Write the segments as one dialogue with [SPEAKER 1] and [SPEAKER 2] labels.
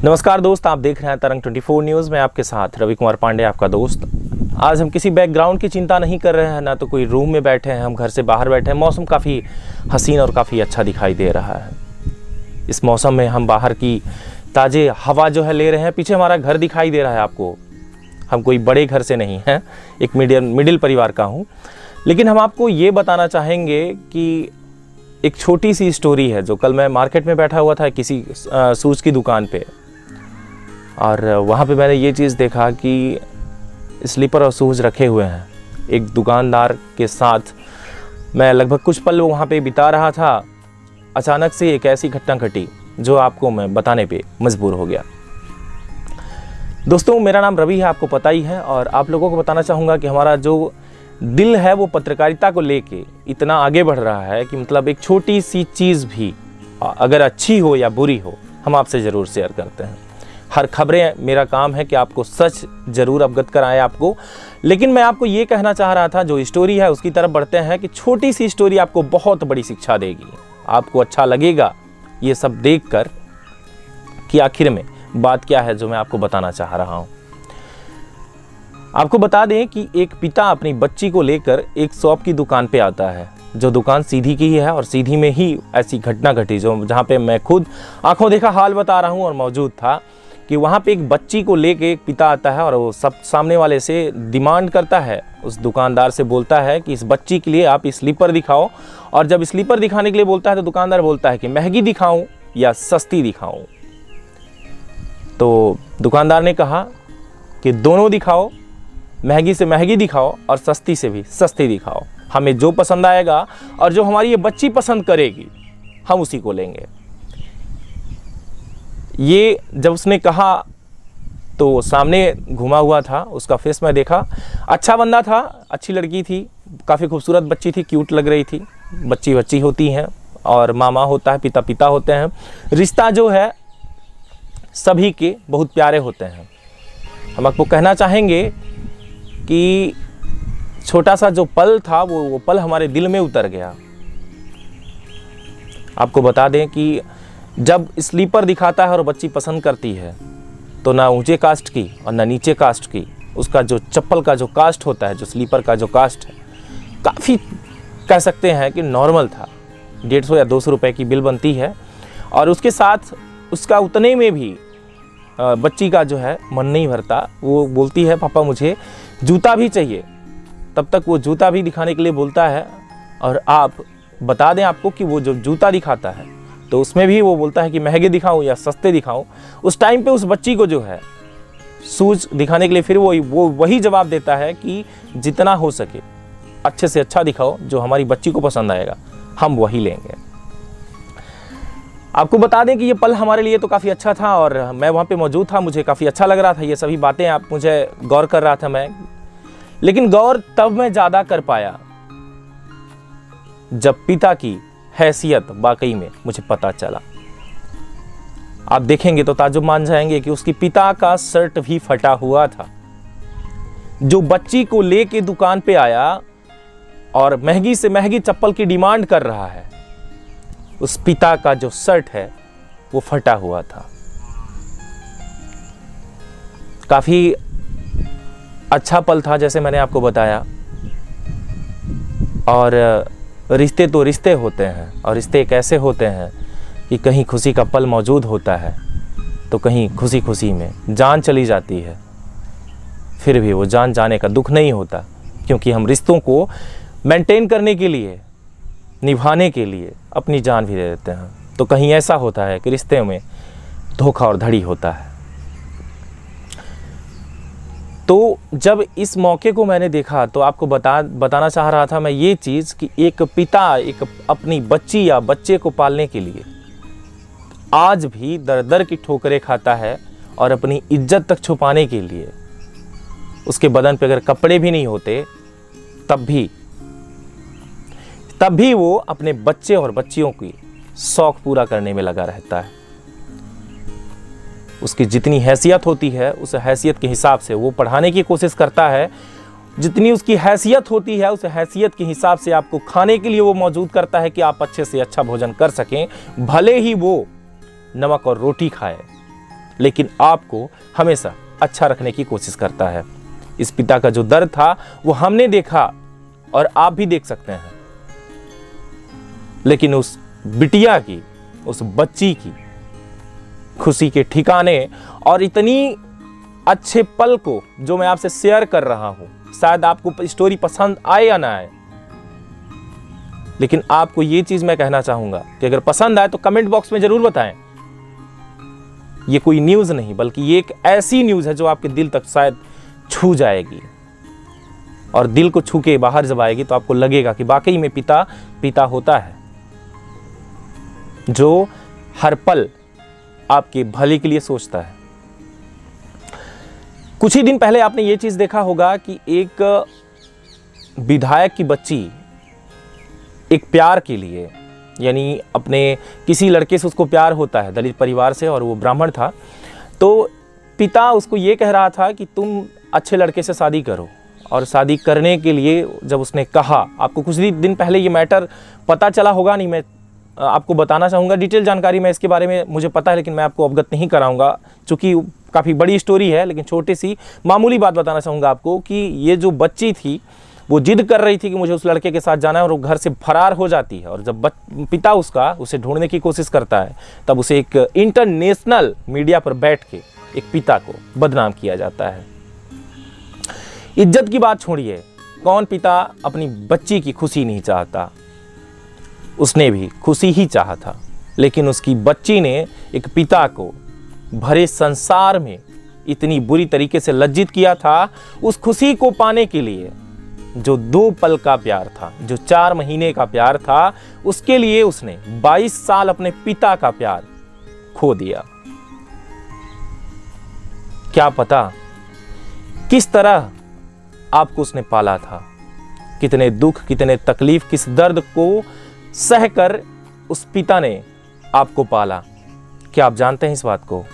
[SPEAKER 1] नमस्कार दोस्त, आप देख रहे हैं तरंग 24 न्यूज़ में आपके साथ रवि कुमार पांडे, आपका दोस्त। आज हम किसी बैकग्राउंड की चिंता नहीं कर रहे हैं, ना तो कोई रूम में बैठे हैं, हम घर से बाहर बैठे हैं। मौसम काफ़ी हसीन और काफ़ी अच्छा दिखाई दे रहा है। इस मौसम में हम बाहर की ताज़े हवा जो है ले रहे हैं। पीछे हमारा घर दिखाई दे रहा है आपको। हम कोई बड़े घर से नहीं हैं, एक मिडिल परिवार का हूँ। लेकिन हम आपको ये बताना चाहेंगे कि एक छोटी सी स्टोरी है। जो कल मैं मार्केट में बैठा हुआ था किसी शूज़ की दुकान पे, और वहाँ पे मैंने ये चीज़ देखा कि स्लीपर और शूज़ रखे हुए हैं। एक दुकानदार के साथ मैं लगभग कुछ पल वहाँ पे बिता रहा था। अचानक से एक ऐसी घटना घटी जो आपको मैं बताने पे मजबूर हो गया। दोस्तों, मेरा नाम रवि है, आपको पता ही है। और आप लोगों को बताना चाहूँगा कि हमारा जो दिल है वो पत्रकारिता को लेके इतना आगे बढ़ रहा है कि मतलब एक छोटी सी चीज़ भी अगर अच्छी हो या बुरी हो, हम आपसे ज़रूर शेयर करते हैं। हर खबरें मेरा काम है कि आपको सच ज़रूर अवगत कराएं आपको। लेकिन मैं आपको ये कहना चाह रहा था, जो स्टोरी है उसकी तरफ बढ़ते हैं, कि छोटी सी स्टोरी आपको बहुत बड़ी शिक्षा देगी। आपको अच्छा लगेगा ये सब देखकर कि आखिर में बात क्या है जो मैं आपको बताना चाह रहा हूँ। आपको बता दें कि एक पिता अपनी बच्ची को लेकर एक शॉप की दुकान पे आता है, जो दुकान सीधी की ही है। और सीधी में ही ऐसी घटना घटी जो जहाँ पे मैं खुद आंखों देखा हाल बता रहा हूँ और मौजूद था, कि वहाँ पे एक बच्ची को लेके एक पिता आता है और वो सब सामने वाले से डिमांड करता है। उस दुकानदार से बोलता है कि इस बच्ची के लिए आप स्लीपर दिखाओ। और जब स्लीपर दिखाने के लिए बोलता है तो दुकानदार बोलता है कि महंगी दिखाऊं या सस्ती दिखाऊं। तो दुकानदार ने कहा कि दोनों दिखाओ, महंगी से महंगी दिखाओ और सस्ती से भी सस्ती दिखाओ। हमें जो पसंद आएगा और जो हमारी ये बच्ची पसंद करेगी, हम उसी को लेंगे। ये जब उसने कहा तो सामने घुमा हुआ था, उसका फेस मैं देखा। अच्छा बंदा था, अच्छी लड़की थी, काफ़ी खूबसूरत बच्ची थी, क्यूट लग रही थी। बच्ची बच्ची होती हैं और मामा होता है, पिता पिता होते हैं। रिश्ता जो है सभी के बहुत प्यारे होते हैं। हम आपको कहना चाहेंगे कि छोटा सा जो पल था वो पल हमारे दिल में उतर गया। आपको बता दें कि जब स्लीपर दिखाता है और बच्ची पसंद करती है, तो ना ऊंचे कास्ट की और ना नीचे कास्ट की, उसका जो चप्पल का जो कास्ट होता है, जो स्लीपर का जो कास्ट है, काफ़ी कह सकते हैं कि नॉर्मल था। 150 या 200 रुपए की बिल बनती है। और उसके साथ उसका उतने में भी बच्ची का जो है मन नहीं भरता। वो बोलती है पापा मुझे जूता भी चाहिए। तब तक वो जूता भी दिखाने के लिए बोलता है। और आप बता दें आपको कि वो जो जूता दिखाता है तो उसमें भी वो बोलता है कि महंगे दिखाऊं या सस्ते दिखाऊं। उस टाइम पे उस बच्ची को जो है शूज़ दिखाने के लिए फिर वो वही जवाब देता है कि जितना हो सके अच्छे से अच्छा दिखाओ, जो हमारी बच्ची को पसंद आएगा हम वही लेंगे। आपको बता दें कि ये पल हमारे लिए तो काफ़ी अच्छा था और मैं वहाँ पे मौजूद था, मुझे काफ़ी अच्छा लग रहा था। ये सभी बातें आप मुझे गौर कर रहा था मैं। लेकिन गौर तब मैं ज़्यादा कर पाया जब पिता की हैसियत वाकई में मुझे पता चला। आप देखेंगे तो ताज्जुब मान जाएंगे कि उसके पिता का शर्ट भी फटा हुआ था। जो बच्ची को लेके दुकान पे आया और महंगी से महंगी चप्पल की डिमांड कर रहा है, उस पिता का जो शर्ट है वो फटा हुआ था। काफी अच्छा पल था, जैसे मैंने आपको बताया। और रिश्ते तो रिश्ते होते हैं, और रिश्ते कैसे होते हैं कि कहीं खुशी का पल मौजूद होता है तो कहीं खुशी खुशी में जान चली जाती है। फिर भी वो जान जाने का दुख नहीं होता, क्योंकि हम रिश्तों को मेंटेन करने के लिए, निभाने के लिए अपनी जान भी दे देते हैं। तो कहीं ऐसा होता है कि रिश्ते में धोखा और धड़ी होता है। तो जब इस मौके को मैंने देखा तो आपको बताना चाह रहा था मैं ये चीज़ कि एक पिता एक अपनी बच्ची या बच्चे को पालने के लिए आज भी दर दर की ठोकरें खाता है। और अपनी इज्जत तक छुपाने के लिए उसके बदन पे अगर कपड़े भी नहीं होते तब भी वो अपने बच्चे और बच्चियों की शौक पूरा करने में लगा रहता है। उसकी जितनी हैसियत होती है उस हैसियत के हिसाब से वो पढ़ाने की कोशिश करता है। जितनी उसकी हैसियत होती है उस हैसियत के हिसाब से आपको खाने के लिए वो मौजूद करता है कि आप अच्छे से अच्छा भोजन कर सकें, भले ही वो नमक और रोटी खाए। लेकिन आपको हमेशा अच्छा रखने की कोशिश करता है। इस पिता का जो दर्द था वो हमने देखा और आप भी देख सकते हैं, लेकिन उस बिटिया की, उस बच्ची की खुशी के ठिकाने और इतनी अच्छे पल को जो मैं आपसे शेयर कर रहा हूं, शायद आपको स्टोरी पसंद आए या ना आए, लेकिन आपको ये चीज मैं कहना चाहूंगा कि अगर पसंद आए तो कमेंट बॉक्स में जरूर बताएं। ये कोई न्यूज नहीं, बल्कि ये एक ऐसी न्यूज है जो आपके दिल तक शायद छू जाएगी, और दिल को छू के बाहर जब आएगी तो आपको लगेगा कि वाकई में पिता पिता होता है, जो हर पल आपके भले के लिए सोचता है। कुछ ही दिन पहले आपने ये चीज देखा होगा कि एक विधायक की बच्ची एक प्यार के लिए, यानी अपने किसी लड़के से उसको प्यार होता है, दलित परिवार से, और वो ब्राह्मण था, तो पिता उसको ये कह रहा था कि तुम अच्छे लड़के से शादी करो। और शादी करने के लिए जब उसने कहा, आपको कुछ दिन पहले ये मैटर पता चला होगा, नहीं मैं आपको बताना चाहूँगा, डिटेल जानकारी मैं इसके बारे में मुझे पता है, लेकिन मैं आपको अवगत नहीं कराऊंगा चूँकि काफ़ी बड़ी स्टोरी है, लेकिन छोटी सी मामूली बात बताना चाहूँगा आपको कि ये जो बच्ची थी वो जिद कर रही थी कि मुझे उस लड़के के साथ जाना है, और वो घर से फरार हो जाती है। और जब पिता उसे ढूंढने की कोशिश करता है, तब उसे एक इंटरनेशनल मीडिया पर बैठ के एक पिता को बदनाम किया जाता है। इज्जत की बात छोड़िए, कौन पिता अपनी बच्ची की खुशी नहीं चाहता? उसने भी खुशी ही चाहा था, लेकिन उसकी बच्ची ने एक पिता को भरे संसार में इतनी बुरी तरीके से लज्जित किया था। उस खुशी को पाने के लिए जो 2 पल का प्यार था, जो 4 महीने का प्यार था, उसके लिए उसने 22 साल अपने पिता का प्यार खो दिया। क्या पता किस तरह आपको उसने पाला था, कितने दुख, कितने तकलीफ, किस दर्द को सहकर उस पिता ने आपको पाला। क्या आप जानते हैं इस बात को?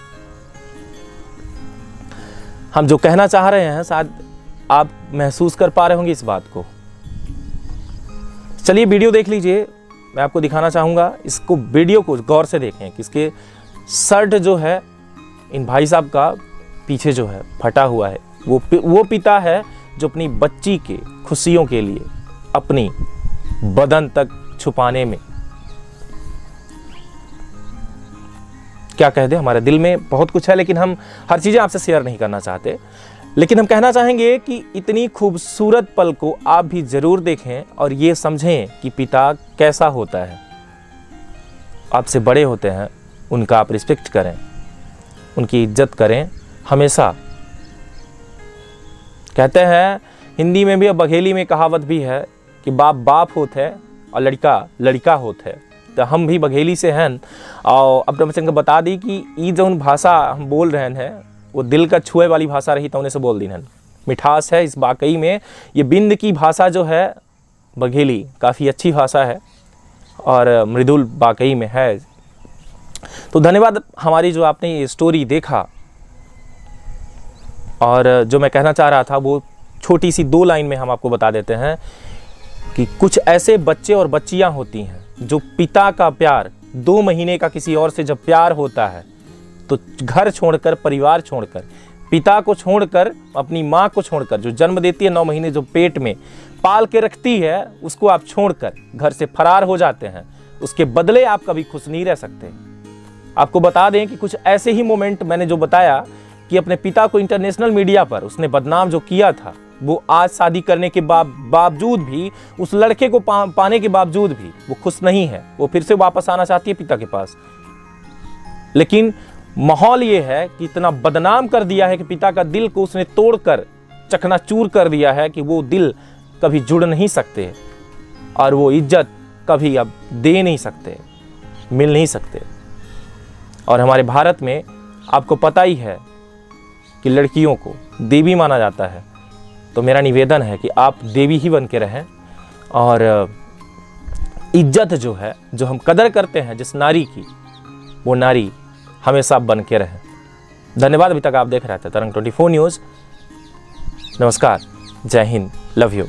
[SPEAKER 1] हम जो कहना चाह रहे हैं शायद आप महसूस कर पा रहे होंगे इस बात को। चलिए वीडियो देख लीजिए, मैं आपको दिखाना चाहूंगा। इसको वीडियो को गौर से देखें कि इसके शर्ट जो है इन भाई साहब का पीछे जो है फटा हुआ है, वो पिता है जो अपनी बच्ची के खुशियों के लिए अपनी बदन तक छुपाने में, क्या कह दे, हमारे दिल में बहुत कुछ है, लेकिन हम हर चीजें आपसे शेयर नहीं करना चाहते। लेकिन हम कहना चाहेंगे कि इतनी खूबसूरत पल को आप भी जरूर देखें और ये समझें कि पिता कैसा होता है। आपसे बड़े होते हैं, उनका आप रिस्पेक्ट करें, उनकी इज्जत करें हमेशा। कहते हैं हिंदी में भी और बघेली में कहावत भी है कि बाप बाप होते हैं और लड़का लड़का होते है। तो हम भी बघेली से हैं और अपने बच्चन को बता दी कि ये जो भाषा हम बोल रहे हैं वो दिल का छुए वाली भाषा रही तो उन्हें से बोल दी हैं। मिठास है इस वाकई में। ये बिंद की भाषा जो है बघेली काफ़ी अच्छी भाषा है और मृदुल वाकई में है। तो धन्यवाद हमारी जो आपने ये स्टोरी देखा, और जो मैं कहना चाह रहा था वो छोटी सी 2 लाइन में हम आपको बता देते हैं कि कुछ ऐसे बच्चे और बच्चियां होती हैं जो पिता का प्यार 2 महीने का किसी और से जब प्यार होता है तो घर छोड़कर, परिवार छोड़कर, पिता को छोड़कर, अपनी माँ को छोड़कर, जो जन्म देती है 9 महीने जो पेट में पाल के रखती है, उसको आप छोड़कर घर से फरार हो जाते हैं। उसके बदले आप कभी खुश नहीं रह सकते। आपको बता दें कि कुछ ऐसे ही मोमेंट मैंने जो बताया कि अपने पिता को इंटरनेशनल मीडिया पर उसने बदनाम जो किया था, वो आज शादी करने के बावजूद भी, उस लड़के को पाने के बावजूद भी वो खुश नहीं है। वो फिर से वापस आना चाहती है पिता के पास, लेकिन माहौल ये है कि इतना बदनाम कर दिया है कि पिता का दिल को उसने तोड़कर चकनाचूर कर दिया है कि वो दिल कभी जुड़ नहीं सकते और वो इज्जत कभी अब दे नहीं सकते, मिल नहीं सकते। और हमारे भारत में आपको पता ही है कि लड़कियों को देवी माना जाता है। तो मेरा निवेदन है कि आप देवी ही बन के रहें और इज्जत जो है, जो हम कदर करते हैं जिस नारी की, वो नारी हमेशा बन के रहें। धन्यवाद। अभी तक आप देख रहे थे तरंग 24 न्यूज़। नमस्कार, जय हिंद, लव यू।